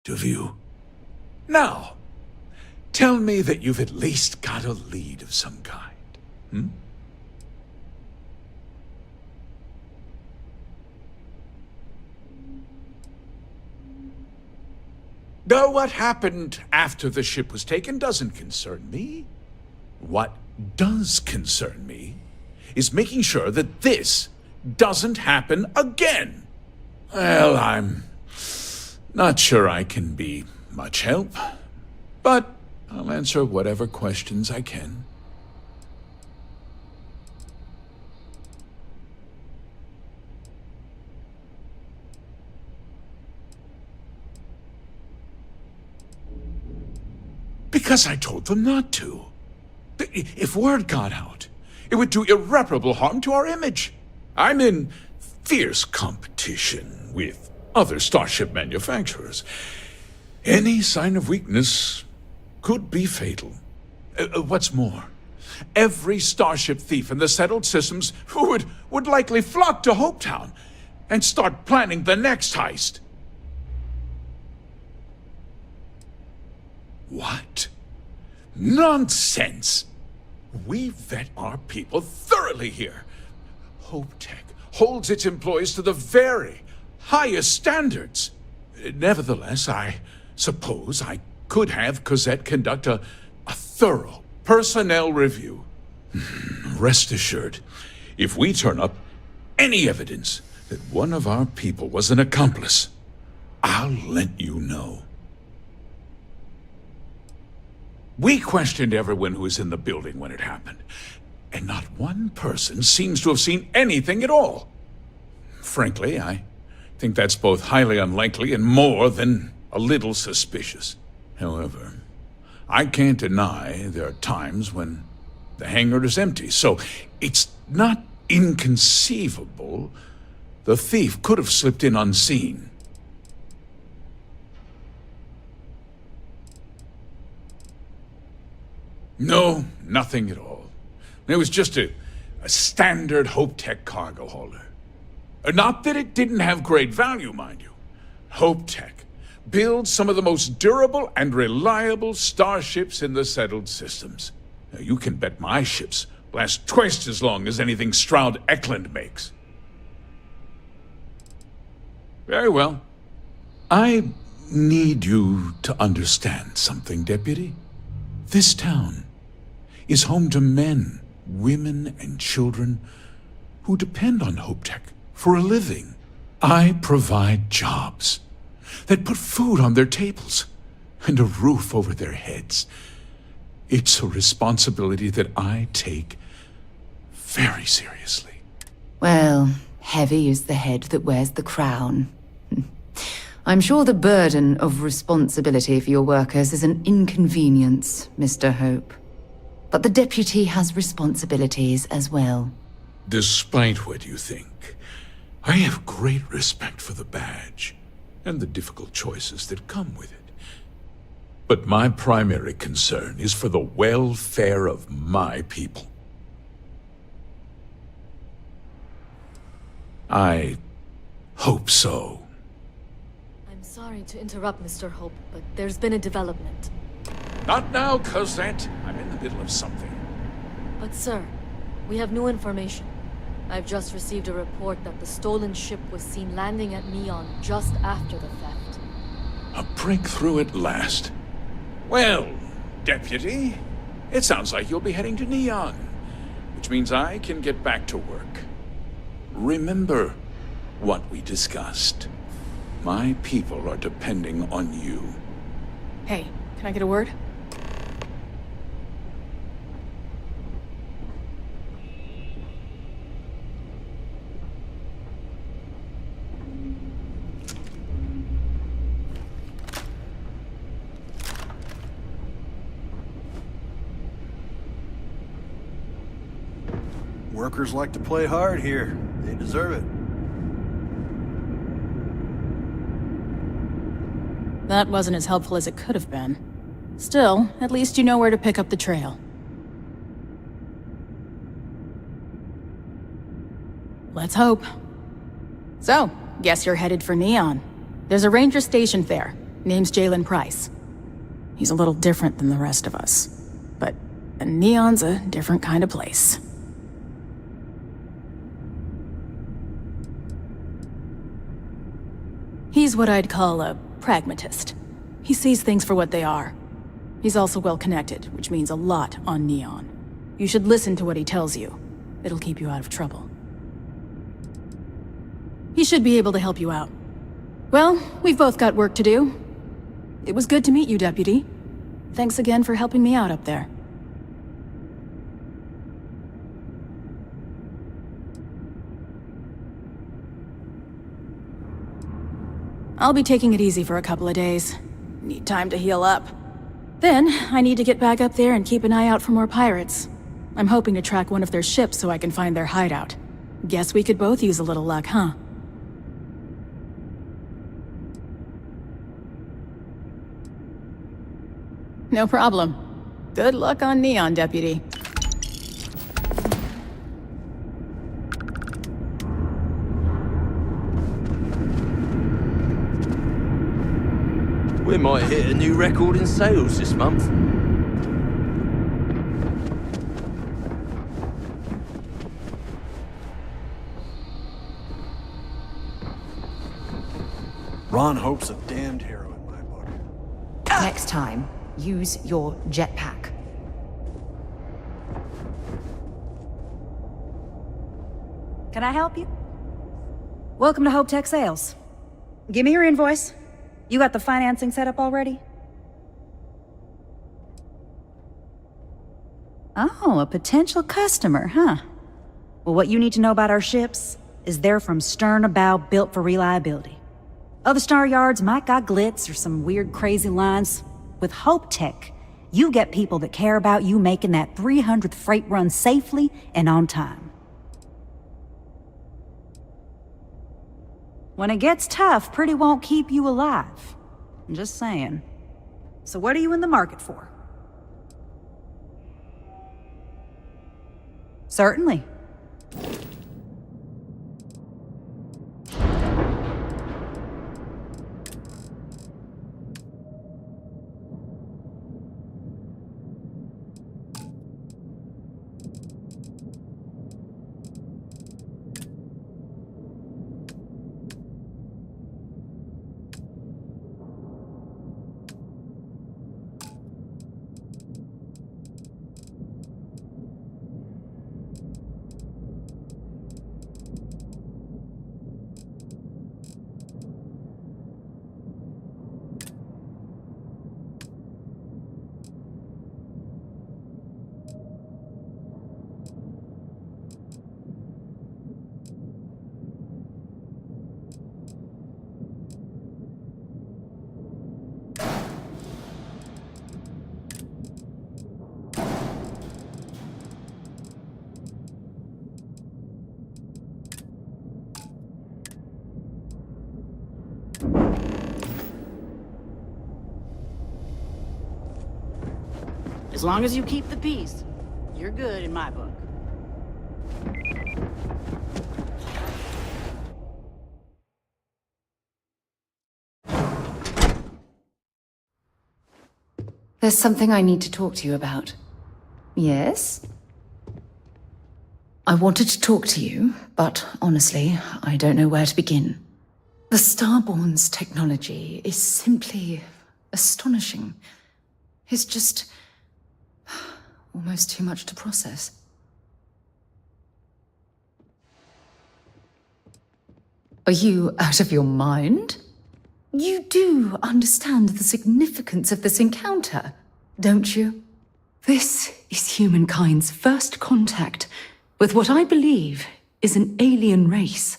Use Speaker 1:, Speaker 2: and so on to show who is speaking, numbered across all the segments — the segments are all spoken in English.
Speaker 1: of you. Now, tell me that you've at least got a lead of some kind. Hmm? Though what happened after the ship was taken doesn't concern me. What does concern me is making sure that this doesn't happen again. Well, I'm not sure I can be much help, but I'll answer whatever questions I can. Because I told them not to. If word got out, it would do irreparable harm to our image. I'm in fierce competition with other starship manufacturers. Any sign of weakness could be fatal. What's more, every starship thief in the settled systems would likely flock to Hopetown and start planning the next heist. What? Nonsense! We vet our people thoroughly here. HopeTech holds its employees to the very highest standards. Nevertheless, I suppose I could have Cosette conduct a thorough personnel review. Rest assured, if we turn up any evidence that one of our people was an accomplice, I'll let you know. We questioned everyone who was in the building when it happened, and not one person seems to have seen anything at all. Frankly, I think that's both highly unlikely and more than a little suspicious. However, I can't deny there are times when the hangar is empty, so it's not inconceivable the thief could have slipped in unseen. No, nothing at all. It was just a standard HopeTech cargo hauler. Not that it didn't have great value, mind you. HopeTech builds some of the most durable and reliable starships in the settled systems. Now, you can bet my ships last twice as long as anything Stroud Eklund makes. Very well. I need you to understand something, Deputy. This town is home to men, women, and children who depend on HopeTech for a living. I provide jobs that put food on their tables and a roof over their heads. It's a responsibility that I take very seriously.
Speaker 2: Well, heavy is the head that wears the crown. I'm sure the burden of responsibility for your workers is an inconvenience, Mr. Hope. But the deputy has responsibilities as well.
Speaker 1: Despite what you think, I have great respect for the badge and the difficult choices that come with it. But my primary concern is for the welfare of my people. I hope so.
Speaker 3: Sorry to interrupt, Mr. Hope, but there's been a development.
Speaker 1: Not now, Cosette. I'm in the middle of something.
Speaker 3: But sir, we have new information. I've just received a report that the stolen ship was seen landing at Neon just after the theft.
Speaker 1: A breakthrough at last. Well, Deputy, it sounds like you'll be heading to Neon, which means I can get back to work. Remember what we discussed. My people are depending on you.
Speaker 4: Hey, can I get a word?
Speaker 5: Workers like to play hard here. They deserve it.
Speaker 4: That wasn't as helpful as it could have been. Still, at least you know where to pick up the trail. Let's hope. So, guess you're headed for Neon. There's a ranger stationed there. Name's Jalen Price. He's a little different than the rest of us. But Neon's a different kind of place. He's what I'd call a pragmatist. He sees things for what they are. He's also well-connected, which means a lot on Neon. You should listen to what he tells you. It'll keep you out of trouble. He should be able to help you out. Well, we've both got work to do. It was good to meet you, Deputy. Thanks again for helping me out up there. I'll be taking it easy for a couple of days. Need time to heal up. Then, I need to get back up there and keep an eye out for more pirates. I'm hoping to track one of their ships so I can find their hideout. Guess we could both use a little luck, huh? No problem. Good luck on Neon, Deputy.
Speaker 6: We might hit a new record in sales this month.
Speaker 5: Ron Hope's a damned hero in my book.
Speaker 2: Next time, use your jetpack.
Speaker 7: Can I help you? Welcome to Hope Tech Sales. Give me your invoice. You got the financing set up already? Oh, a potential customer, huh? Well, what you need to know about our ships is they're from stern to bow, built for reliability. Other star yards might got glitz or some weird crazy lines. With Hope Tech, you get people that care about you making that 300th freight run safely and on time. When it gets tough, pretty won't keep you alive. I'm just saying. So what are you in the market for? Certainly.
Speaker 8: As long as you keep the peace, you're good in my book.
Speaker 2: There's something I need to talk to you about. Yes? I wanted to talk to you, but honestly, I don't know where to begin. The Starborn's technology is simply astonishing. It's just almost too much to process. Are you out of your mind? You do understand the significance of this encounter, don't you? This is humankind's first contact with what I believe is an alien race.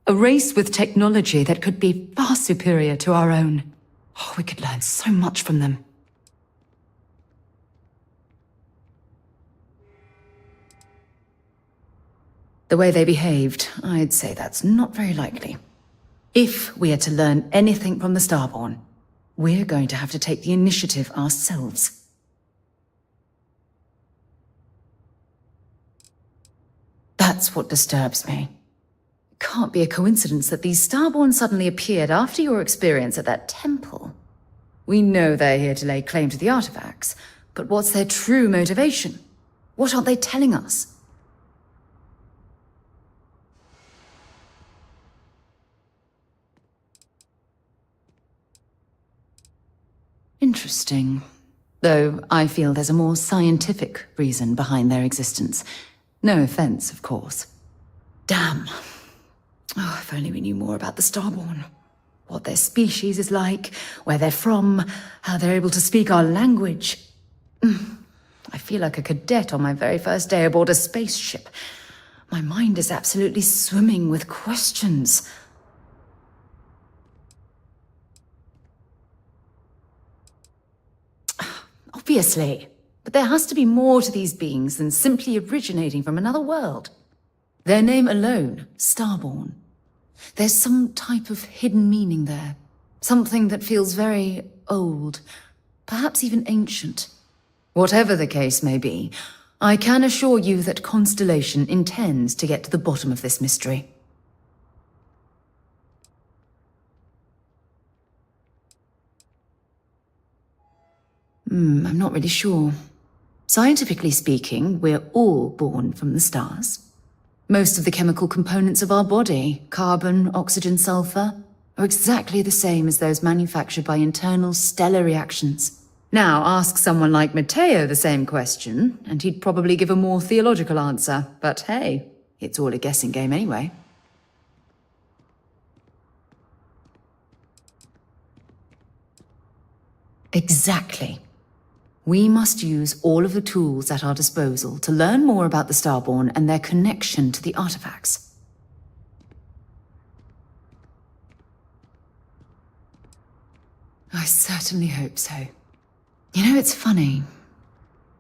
Speaker 2: A race with technology that could be far superior to our own. Oh, we could learn so much from them. The way they behaved, I'd say that's not very likely. If we are to learn anything from the Starborn, we're going to have to take the initiative ourselves. That's what disturbs me. It can't be a coincidence that these Starborn suddenly appeared after your experience at that temple. We know they're here to lay claim to the artifacts, but what's their true motivation? What aren't they telling us? Interesting. Though I feel there's a more scientific reason behind their existence. No offense, of course. Damn. Oh, if only we knew more about the Starborn. What their species is like, where they're from, how they're able to speak our language. I feel like a cadet on my very first day aboard a spaceship. My mind is absolutely swimming with questions. Obviously, but there has to be more to these beings than simply originating from another world. Their name alone, Starborn. There's some type of hidden meaning there. Something that feels very old, perhaps even ancient. Whatever the case may be, I can assure you that Constellation intends to get to the bottom of this mystery. I'm not really sure. Scientifically speaking, we're all born from the stars. Most of the chemical components of our body, carbon, oxygen, sulfur, are exactly the same as those manufactured by internal stellar reactions. Now, ask someone like Matteo the same question, and he'd probably give a more theological answer. But hey, it's all a guessing game anyway. Exactly. We must use all of the tools at our disposal to learn more about the Starborn and their connection to the artifacts. I certainly hope so. You know, it's funny.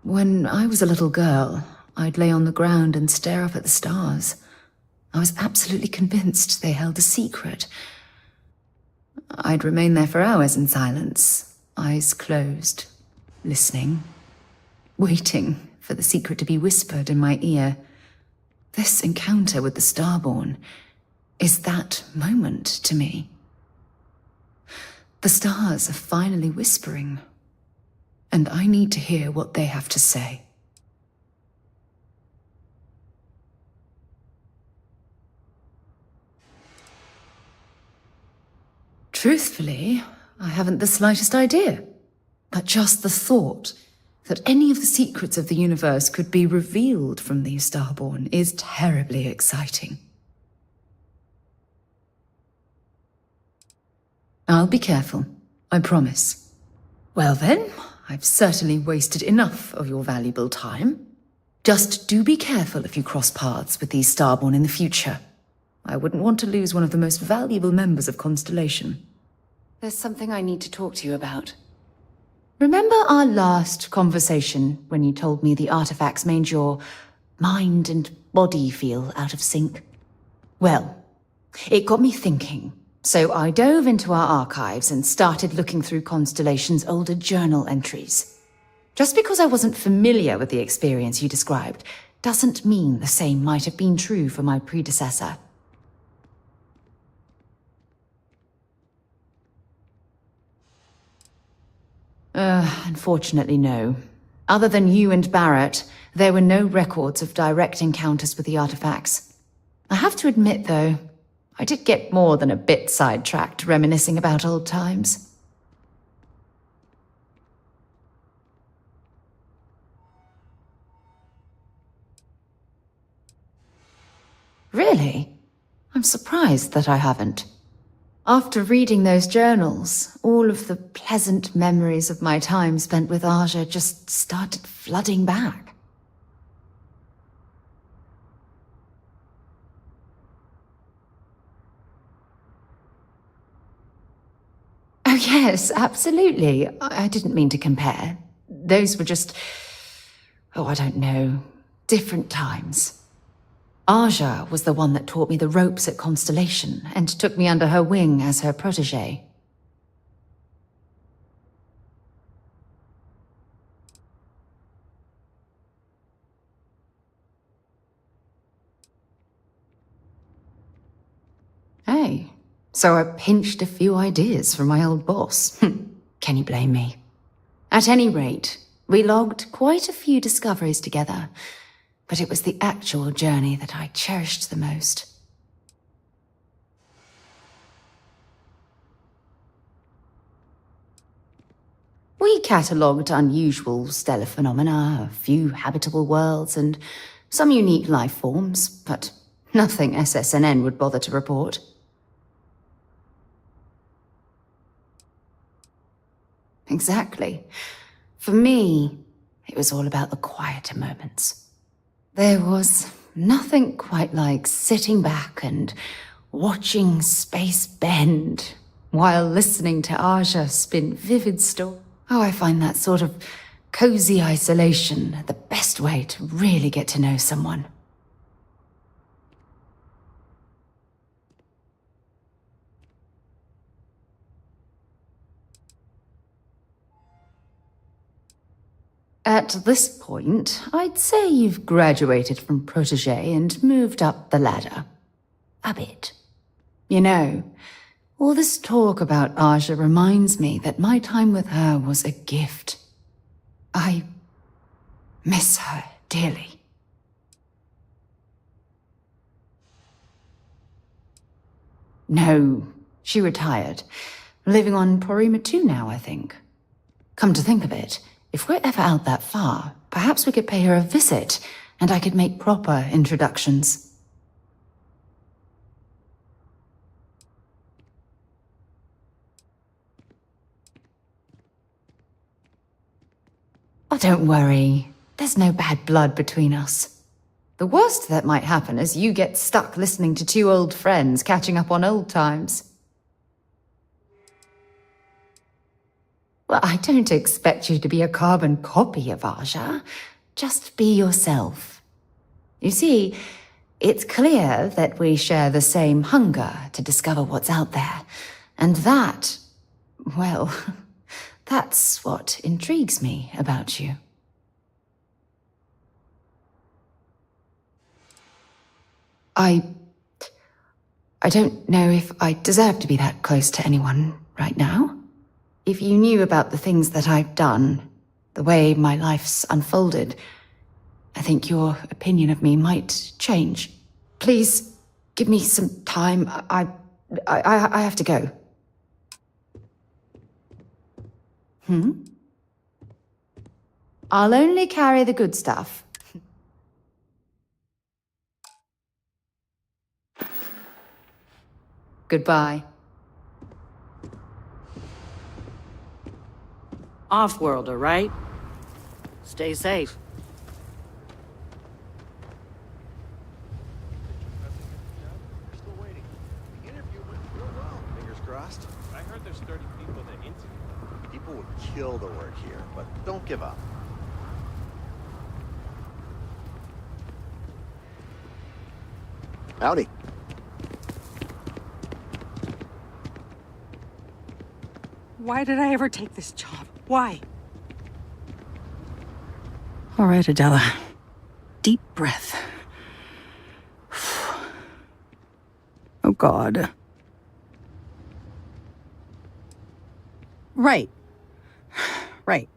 Speaker 2: When I was a little girl, I'd lay on the ground and stare up at the stars. I was absolutely convinced they held a secret. I'd remain there for hours in silence, eyes closed, listening, waiting for the secret to be whispered in my ear. This encounter with the Starborn is that moment to me. The stars are finally whispering, and I need to hear what they have to say. Truthfully, I haven't the slightest idea. But just the thought that any of the secrets of the universe could be revealed from the Starborn is terribly exciting. I'll be careful, I promise. Well then, I've certainly wasted enough of your valuable time. Just do be careful if you cross paths with these Starborn in the future. I wouldn't want to lose one of the most valuable members of Constellation. There's something I need to talk to you about. Remember our last conversation when you told me the artifacts made your mind and body feel out of sync? Well, it got me thinking, so I dove into our archives and started looking through Constellation's older journal entries. Just because I wasn't familiar with the experience you described doesn't mean the same might have been true for my predecessor. Unfortunately, no. Other than you and Barrett, there were no records of direct encounters with the artifacts. I have to admit, though, I did get more than a bit sidetracked reminiscing about old times. Really? I'm surprised that I haven't. After reading those journals, all of the pleasant memories of my time spent with Aja just started flooding back. Oh yes, absolutely. I didn't mean to compare. Those were just, I don't know, different times. Aja was the one that taught me the ropes at Constellation and took me under her wing as her protégé. Hey, so I pinched a few ideas from my old boss. Can you blame me? At any rate, we logged quite a few discoveries together, but it was the actual journey that I cherished the most. We catalogued unusual stellar phenomena, a few habitable worlds, and some unique life forms, but nothing SSNN would bother to report. Exactly. For me, it was all about the quieter moments. There was nothing quite like sitting back and watching space bend while listening to Aja spin vivid stories. Oh, I find that sort of cozy isolation the best way to really get to know someone. At this point, I'd say you've graduated from protégé and moved up the ladder. A bit. You know, all this talk about Aja reminds me that my time with her was a gift. I miss her dearly. No, she retired. Living on Porima 2 now, I think. Come to think of it, if we're ever out that far, perhaps we could pay her a visit, and I could make proper introductions. Oh, don't worry. There's no bad blood between us. The worst that might happen is you get stuck listening to two old friends catching up on old times. Well, I don't expect you to be a carbon copy of Aja. Just be yourself. You see, it's clear that we share the same hunger to discover what's out there. And that, well, that's what intrigues me about you. I don't know if I deserve to be that close to anyone right now. If you knew about the things that I've done, the way my life's unfolded, I think your opinion of me might change. Please, give me some time. I have to go. I'll only carry the good stuff. Goodbye.
Speaker 8: Off-worlder, right? Stay safe.
Speaker 5: We're still waiting. The interview went real well. Fingers crossed.
Speaker 9: I heard there's 30 people that interview.
Speaker 5: People would kill to work here, but don't give up. Howdy.
Speaker 10: Why did I ever take this job? Why?
Speaker 8: All right, Adela. Deep breath. Oh, God. Right. Right.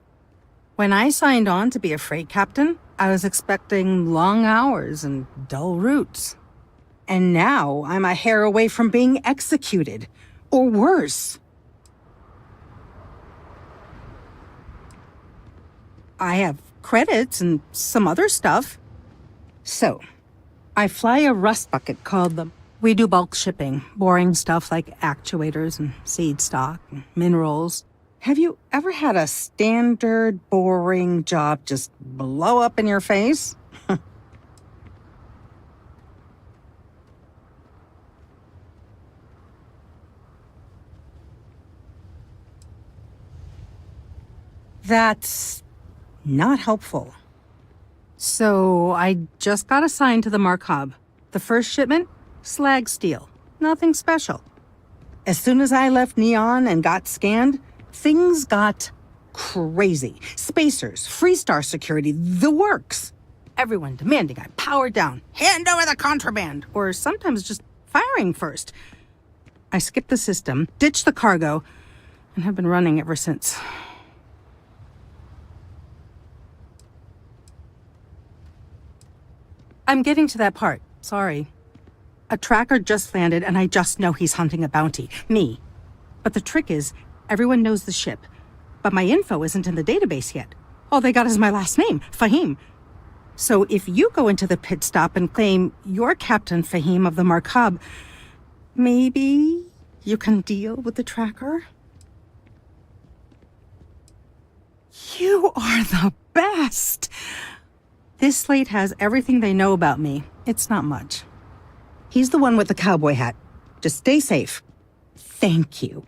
Speaker 8: When I signed on to be a freight captain, I was expecting long hours and dull routes. And now I'm a hair away from being executed. Or worse. I have credits and some other stuff. So, I fly a rust bucket called the... We do bulk shipping, boring stuff like actuators and seed stock and minerals. Have you ever had a standard, boring job just blow up in your face? That's not helpful. So I just got assigned to the Markov. The first shipment? Slag steel. Nothing special. As soon as I left Neon and got scanned, things got crazy. Spacers, Freestar security, the works. Everyone demanding I power down, hand over the contraband, or sometimes just firing first. I skipped the system, ditched the cargo, and have been running ever since. I'm getting to that part. Sorry. A tracker just landed, and I just know he's hunting a bounty. Me. But the trick is, everyone knows the ship. But my info isn't in the database yet. All they got is my last name, Fahim. So if you go into the pit stop and claim you're Captain Fahim of the Markab, maybe you can deal with the tracker? You are the best! This slate has everything they know about me. It's not much.
Speaker 10: He's the one with the cowboy hat. Just stay safe. Thank you.